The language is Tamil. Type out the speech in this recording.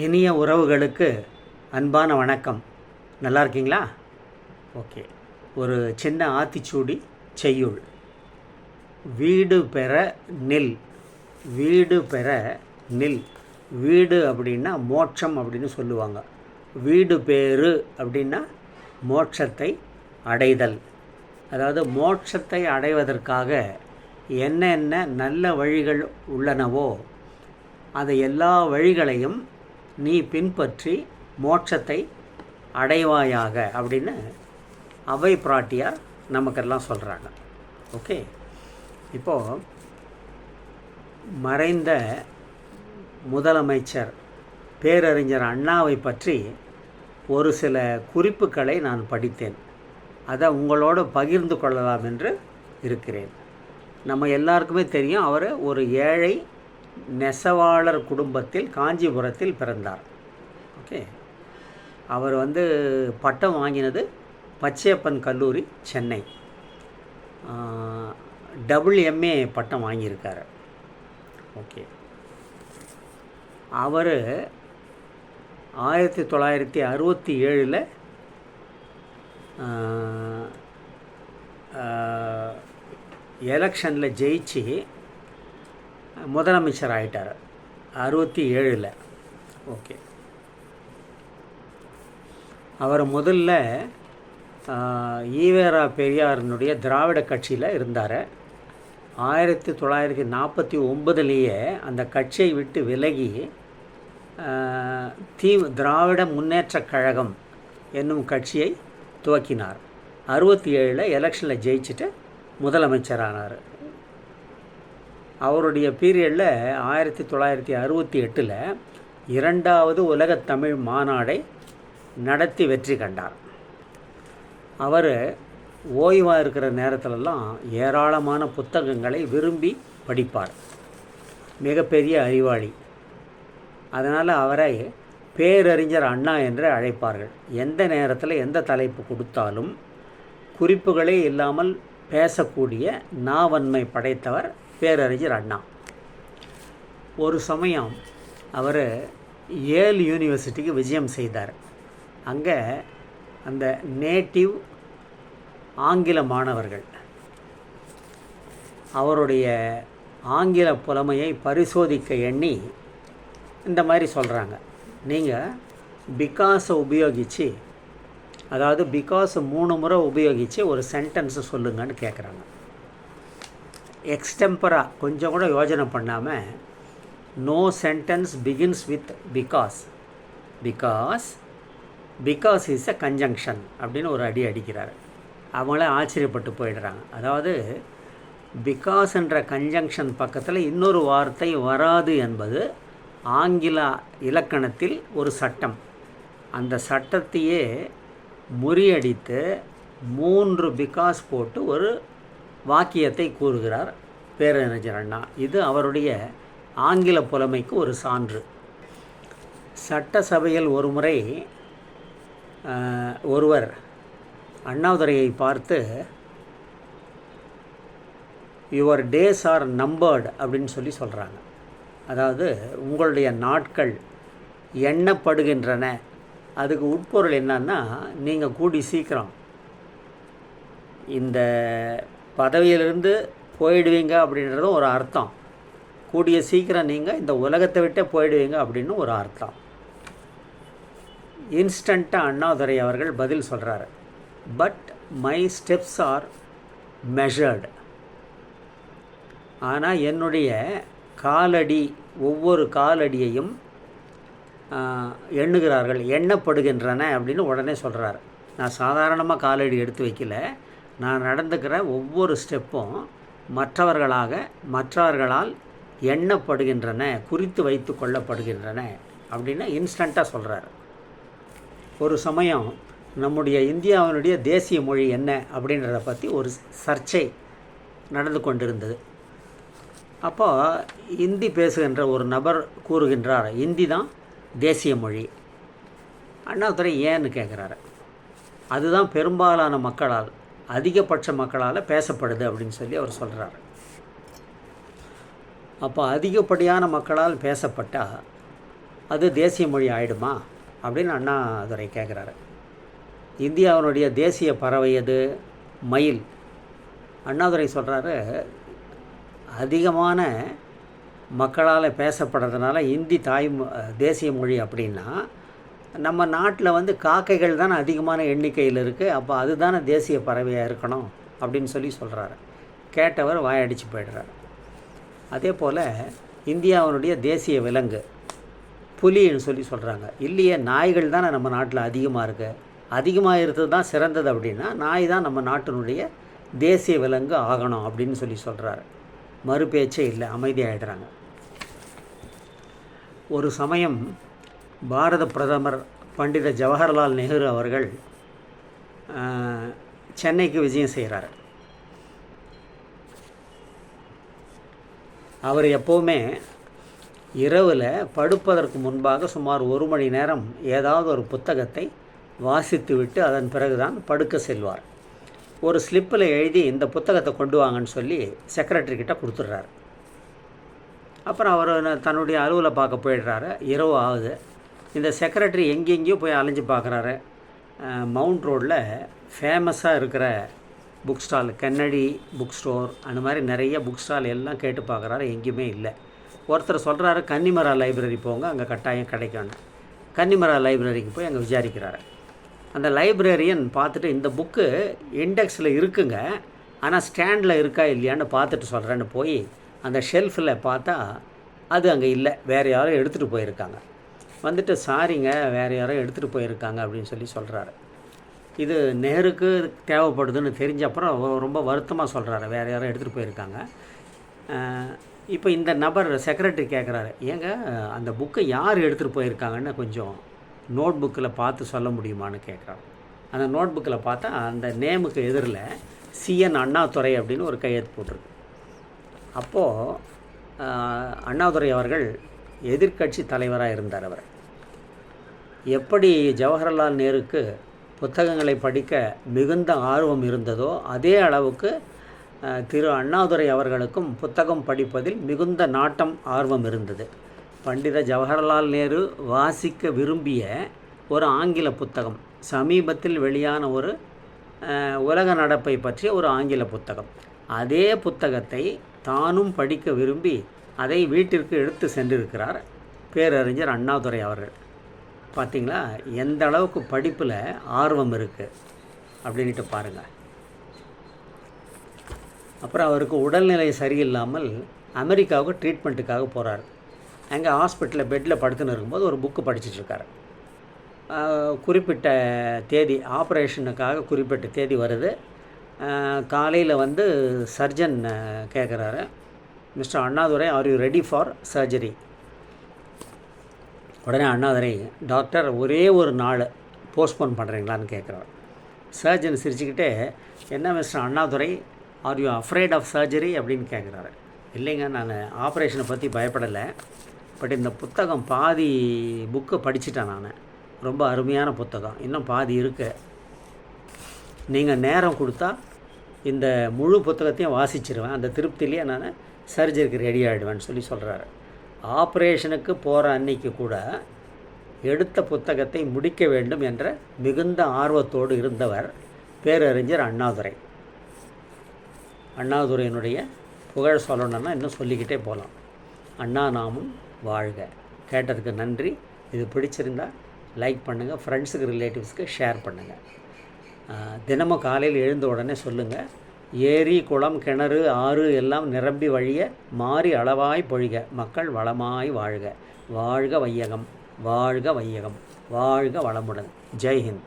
இனிய உறவுகளுக்கு அன்பான வணக்கம். நல்லா இருக்கீங்களா? ஓகே. ஒரு சின்ன ஆத்திச்சூடி செய்யுள். வீடு பெற நில், வீடு பெற நில். வீடு அப்படின்னா மோட்சம் அப்படின்னு சொல்லுவாங்க. வீடு பேறு அப்படின்னா மோட்சத்தை அடைதல். அதாவது மோட்சத்தை அடைவதற்காக என்னென்ன நல்ல வழிகள் உள்ளனவோ அதை எல்லா வழிகளையும் நீ பின்பற்றி மோட்சத்தை அடைவாயாக அப்படின்னு அவை பிராட்டியார் நமக்கெல்லாம் சொல்கிறாங்க. ஓகே. இப்போது மறைந்த முதலமைச்சர் பேரறிஞர் அண்ணாவை பற்றி ஒரு சில குறிப்புகளை நான் படித்தேன். அதை உங்களோடு பகிர்ந்து கொள்ளலாம் என்று இருக்கிறேன். நம்ம எல்லாருக்குமே தெரியும், அவர் ஒரு ஏழை நெசவாளர் குடும்பத்தில் காஞ்சிபுரத்தில் பிறந்தார். ஓகே. அவர் பட்டம் வாங்கினது பச்சையப்பன் கல்லூரி, சென்னை. WMA பட்டம் வாங்கியிருக்கார். ஓகே. அவர் 1967 எலெக்ஷனில் ஜெயிச்சு முதலமைச்சர் ஆகிட்டார் 67. ஓகே. அவர் முதல்ல ஈவேரா பெரியாரினுடைய திராவிட கட்சியில் இருந்தார். 1949 அந்த கட்சியை விட்டு விலகி திராவிட முன்னேற்றக் கழகம் என்னும் கட்சியை துவக்கினார். 67 எலெக்ஷனில் ஜெயிச்சுட்டு முதலமைச்சரானார். அவருடைய பீரியடில் 1968 2வது உலகத் தமிழ் மாநாடை நடத்தி வெற்றி கண்டார். அவர் ஓய்வாக இருக்கிற நேரத்திலலாம் ஏராளமான புத்தகங்களை விரும்பி படிப்பார். மிகப்பெரிய அறிவாளி. அதனால் அவரை பேரறிஞர் அண்ணா என்று அழைப்பார்கள். எந்த நேரத்தில் எந்த தலைப்பு கொடுத்தாலும் குறிப்புகளே இல்லாமல் பேசக்கூடிய நாவன்மை படைத்தவர் பேரறிஞர் அண்ணா. ஒரு சமயம் அவர் ஏல் யூனிவர்சிட்டிக்கு விஜயம் செய்தார். அங்கே அந்த நேட்டிவ் ஆங்கில மாணவர்கள் அவருடைய ஆங்கில புலமையை பரிசோதிக்க எண்ணி இந்த மாதிரி சொல்கிறாங்க, நீங்கள் பிகாஸை உபயோகித்து, அதாவது பிகாஸ் 3 முறை உபயோகித்து ஒரு சென்டென்ஸை சொல்லுங்கன்னு கேட்குறாங்க. எக்ஸ்டெம்பராக கொஞ்சம் கூட யோஜனை பண்ணாமல் no sentence begins with because, because because is a conjunction அப்படின்னு ஒரு அடி அடிக்கிறார். அவங்களே ஆச்சரியப்பட்டு போயிடுறாங்க. அதாவது பிகாஸ் என்ற கன்ஜங்ஷன் பக்கத்தில் இன்னொரு வார்த்தை வராது என்பது ஆங்கில இலக்கணத்தில் ஒரு சட்டம். அந்த சட்டத்தையே முறியடித்து 3 பிகாஸ் போட்டு ஒரு வாக்கியத்தை கூறுகிறார் பேரறிஞர் அண்ணா. இது அவருடைய ஆங்கில புலமைக்கு ஒரு சான்று. சட்டசபையில் ஒரு முறை ஒருவர் அண்ணாதுரையை பார்த்து யுவர் டேஸ் ஆர் நம்பர்டு அப்படின்னு சொல்கிறாங்க. அதாவது உங்களுடைய நாட்கள் எண்ணப்படுகின்றன. அதுக்கு உட்பொருள் என்னன்னா, நீங்கள் கூடி சீக்கிரம் இந்த பதவியிலிருந்து போயிடுவீங்க அப்படின்றதும் ஒரு அர்த்தம். கூடிய சீக்கிரம் நீங்கள் இந்த உலகத்தை விட்டே போயிடுவீங்க அப்படின்னு ஒரு அர்த்தம். இன்ஸ்டண்ட்டாக அண்ணாதுரை அவர்கள் பதில் சொல்கிறாரு, but my steps R measured. ஆனால் என்னுடைய காலடி, ஒவ்வொரு காலடியையும் எண்ணுகிறார்கள், எண்ணப்படுகின்றன அப்படின்னு உடனே சொல்கிறார். நான் சாதாரணமாக காலடி எடுத்து வைக்கல, நான் நடந்துக்கிற ஒவ்வொரு ஸ்டெப்பும் மற்றவர்களால் எண்ணப்படுகின்றன, குறித்து வைத்து கொள்ளப்படுகின்றன அப்படின்னு இன்ஸ்டண்ட்டாக சொல்கிறார். ஒரு சமயம் நம்முடைய இந்தியாவினுடைய தேசிய மொழி என்ன அப்படின்றத பற்றி ஒரு சர்ச்சை நடந்து கொண்டிருந்தது. அப்போ இந்தி பேசுகின்ற ஒரு நபர் கூறுகின்றார், இந்தி தான் தேசிய மொழி. அண்ணாதுரை ஏன்னு கேட்குறாரு. அதுதான் பெரும்பாலான மக்களால், அதிகபட்ச மக்களால் பேசப்படுது அப்படின்னு சொல்லி அவர் சொல்கிறார். அப்போ அதிகப்படியான மக்களால் பேசப்பட்டால் அது தேசிய மொழி ஆகிடுமா அப்படின்னு அண்ணாதுரை கேட்குறாரு. இந்தியாவினுடைய தேசிய பறவை எது? மயில். அண்ணாதுரை சொல்கிறாரு, அதிகமான மக்களால் பேசப்படுறதுனால இந்தி தேசிய மொழி அப்படின்னா நம்ம நாட்டில் காக்கைகள் தானே அதிகமான எண்ணிக்கையில் இருக்குது, அப்போ அதுதானே தேசிய பறவையாக இருக்கணும் அப்படின்னு சொல்கிறாரு. கேட்டவர் வாயடிச்சு போய்டுறாரு. அதே போல் இந்தியாவினுடைய தேசிய விலங்கு புலின்னு சொல்கிறாங்க. இல்லையே, நாய்கள் தானே நம்ம நாட்டில் அதிகமாக இருக்குது, அதிகமாக இருக்கிறது தான் சிறந்தது அப்படின்னா நாய் தான் நம்ம நாட்டினுடைய தேசிய விலங்கு ஆகணும் அப்படின்னு சொல்கிறாரு. மறுபேச்சே இல்லை, அமைதியாகிடுறாங்க. ஒரு சமயம் பாரத பிரதமர் பண்டித ஜவஹர்லால் நேரு அவர்கள் சென்னைக்கு விஜயம் செய்கிறார். அவர் எப்போவுமே இரவில் படுப்பதற்கு முன்பாக சுமார் 1 மணி நேரம் ஏதாவது ஒரு புத்தகத்தை வாசித்து விட்டு அதன் பிறகுதான் படுக்க செல்வார். ஒரு ஸ்லிப்பில் எழுதி இந்த புத்தகத்தை கொண்டு வாங்கன்னு சொல்லி செக்ரட்டரிக்கிட்ட கொடுத்துட்றாரு. அப்புறம் அவர் தன்னுடைய அலுவலை பார்க்க போயிடுறாரு. இரவு ஆகுது. இந்த செக்ரட்டரி எங்கெங்கேயோ போய் அலைஞ்சு பார்க்குறாரு. மவுண்ட் ரோடில் ஃபேமஸாக இருக்கிற book stall, Kennedy book store, அந்த மாதிரி நிறைய புக் ஸ்டால் எல்லாம் கேட்டு பார்க்குறாரு. எங்கேயுமே இல்லை. ஒருத்தர் சொல்கிறாரு, கன்னிமரா லைப்ரரி போங்க, அங்கே கட்டாயம் கிடைக்கும்னு. கன்னிமரா லைப்ரரிக்கு போய் அங்கே விசாரிக்கிறாரு. அந்த லைப்ரரியன் பார்த்துட்டு, இந்த புக்கு இண்டெக்ஸில் இருக்குங்க, ஆனால் ஸ்டாண்டில் இருக்கா இல்லையான்னு பார்த்துட்டு சொல்கிறேன்னு போய் அந்த ஷெல்ஃபில் பார்த்தா அது அங்கே இல்லை, வேறு யாரும் எடுத்துகிட்டு போயிருக்காங்க. வந்துட்டு, சாரிங்க, வேறு யாரும் எடுத்துகிட்டு போயிருக்காங்க அப்படின்னு சொல்கிறாரு. இது நேருக்கு தேவைப்படுதுன்னு தெரிஞ்ச அப்புறம் ரொம்ப வருத்தமாக சொல்கிறாரு, வேறு யாரும் எடுத்துகிட்டு போயிருக்காங்க. இப்போ இந்த நபர் செக்ரட்டரி கேட்குறாரு, ஏங்க அந்த புக்கை யார் எடுத்துகிட்டு போயிருக்காங்கன்னு கொஞ்சம் நோட் புக்கில் பார்த்து சொல்ல முடியுமான்னு கேட்குறாரு. அந்த நோட் புக்கில் பார்த்தா அந்த நேமுக்கு எதிரில் சிஎன் அண்ணாதுரை அப்படின்னு ஒரு கையெழுத்து போட்டிருக்கு. அப்போது அண்ணாதுரை அவர்கள் எதிர்க்கட்சி தலைவராக இருந்தார். அவர் எப்படி ஜவஹர்லால் நேருக்கு புத்தகங்களை படிக்க மிகுந்த ஆர்வம் இருந்ததோ அதே அளவுக்கு திரு அண்ணாதுரை அவர்களுக்கும் புத்தகம் படிப்பதில் மிகுந்த நாட்டம், ஆர்வம் இருந்தது. பண்டித ஜவஹர்லால் நேரு வாசிக்க விரும்பிய ஒரு ஆங்கில புத்தகம், சமீபத்தில் வெளியான ஒரு உலக நடப்பை பற்றிய ஒரு ஆங்கில புத்தகம். அதே புத்தகத்தை தானும் படிக்க விரும்பி அதை வீட்டிற்கு எடுத்து சென்றிருக்கிறார் பேரறிஞர் அண்ணாதுரை அவர்கள். பார்த்திங்களா, எந்த அளவுக்கு படிப்பில் ஆர்வம் இருக்குது அப்படின்ட்டு பாருங்கள். அப்புறம் அவருக்கு உடல்நிலை சரியில்லாமல் அமெரிக்காவுக்கு ட்ரீட்மெண்ட்டுக்காக போகிறார். அங்கே ஹாஸ்பிட்டலில் பெட்டில் படுத்துன்னு இருக்கும்போது ஒரு புக்கு படிச்சுட்ருக்கார். குறிப்பிட்ட தேதி, ஆப்ரேஷனுக்காக குறிப்பிட்ட தேதி வருது. காலையில் சர்ஜன் கேட்குறாரு, mister Annadurai, are you ready for surgery? உடனே அண்ணாதுரை, டாக்டர், ஒரே ஒரு நாள் போஸ்ட்போன் பண்ணுறீங்களான்னு கேட்குறாரு. சர்ஜன் சிரிச்சுக்கிட்டே, என்ன mister Annadurai, are you afraid of surgery அப்படின்னு கேட்குறாரு. இல்லைங்க, நான் ஆப்ரேஷனை பற்றி பயப்படலை, பட் இந்த புத்தகம் பாதி புக்கு படிச்சுட்டேன், நான் ரொம்ப அருமையான புத்தகம், இன்னும் பாதி இருக்குது, நீங்கள் நேரம் கொடுத்தா இந்த முழு புத்தகத்தையும் வாசிச்சிருவேன், அந்த திருப்தியிலேயே நான் சர்ஜரிக்கு ரெடி ஆகிடுவேன்னு சொல்கிறாரு. ஆப்ரேஷனுக்கு போகிற அன்னைக்கு கூட எடுத்த புத்தகத்தை முடிக்க வேண்டும் என்ற மிகுந்த ஆர்வத்தோடு இருந்தவர் பேரறிஞர் அண்ணாதுரை. அண்ணாதுரையினுடைய புகழ் சொல்லணும்னா இன்னும் சொல்லிக்கிட்டே போகலாம். அண்ணா நாமும் வாழ்க. கேட்டதுக்கு நன்றி. இது பிடிச்சிருந்தால் லைக் பண்ணுங்கள், ஃப்ரெண்ட்ஸுக்கு ரிலேட்டிவ்ஸுக்கு ஷேர் பண்ணுங்கள். தினமும் காலையில் எழுந்த உடனே சொல்லுங்கள், ஏரி குளம் கிணறு ஆறு எல்லாம் நிரம்பி வழிய மாறி அளவாய் பொழிக, மக்கள் வளமாய் வாழ்க. வாழ்க வையகம், வாழ்க வையகம், வாழ்க வளமுடன். ஜெய்ஹிந்த்.